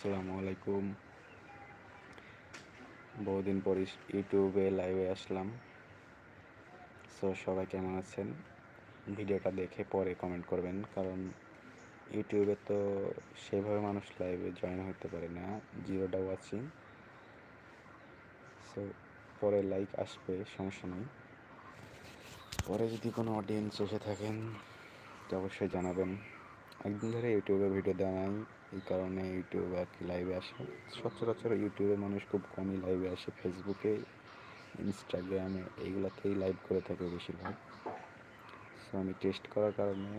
আসসালামু আলাইকুম। বহুদিন পর ইউটিউবে লাইভে আসলাম। সবাই কেমন আছেন? ভিডিওটা দেখে পরে কমেন্ট করবেন, কারণ ইউটিউবে তো সেভাবে মানুষ লাইভে জয়েন হতে পারে না, জিরোটা ওয়াচিং। সো পরে লাইক আসবে, সমস্যা নেই। পরে যদি কোনো অডিয়েন্স এসে থাকেন তো অবশ্যই জানাবেন। একদিন ধরে ইউটিউবে ভিডিও দেওয়া নাই, এই কারণে ইউটিউবে আর কি লাইভে আসে। সচরাচর ইউটিউবে মানুষ খুব কমই লাইভে আসে, ফেসবুকে, ইনস্টাগ্রামে এইগুলাতেই লাইভ করে থাকে বেশিরভাগ। সো আমি টেস্ট করার কারণে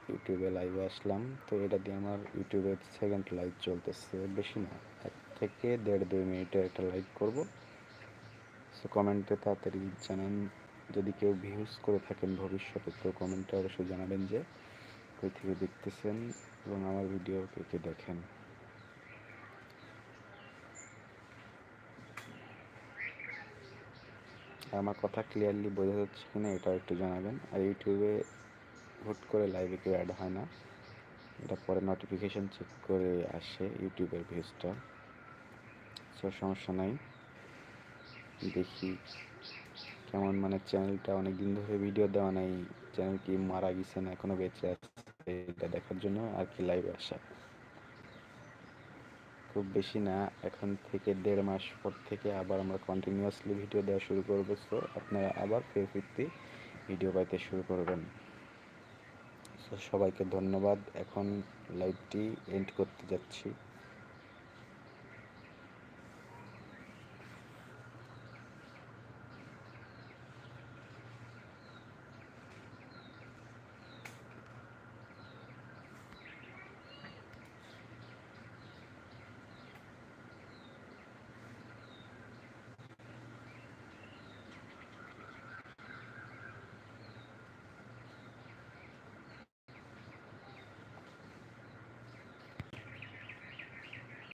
ইউটিউবে লাইভে আসলাম। তো এটা দিয়ে আমার ইউটিউবের সেকেন্ড লাইভ চলতেছে, বেশি না, 1 থেকে 1.5-2 মিনিটের একটা লাইভ করব। সো কমেন্টে তাড়াতাড়ি জানান, যদি কেউ ভিউজ করে থাকেন ভবিষ্যতে তো কমেন্টে অবশ্যই জানাবেন যে কই থেকে দেখতেছেন এবং আমার ভিডিও কে কে দেখেন। আর আমার কথা ক্লিয়ারলি বোঝা যাচ্ছে কিনা এটাও একটু জানাবেন। আর ইউটিউবে হুট করে লাইভে কেউ অ্যাড হয় না, এটা পরে নোটিফিকেশান চেক করে আসে ইউটিউবের ভিউজটা। সো সমস্যা নাই, দেখি কেমন। মানে চ্যানেলটা অনেক দিন ধরে ভিডিও দেওয়া নাই, চ্যানেল কি মারা গেছে না এখনো বেঁচে আছে, এটা দেখার জন্য আর কি লাইভে আসা। খুব বেশি না, এখন থেকে 1.5 মাস পর থেকে আবার আমরা কন্টিনিউয়াসলি ভিডিও দেওয়া শুরু করবো। সো আপনারা আবার ফের ফিরতি ভিডিও পাইতে শুরু করবেন। সো সবাইকে ধন্যবাদ। এখন লাইভটি এন্ড করতে যাচ্ছি।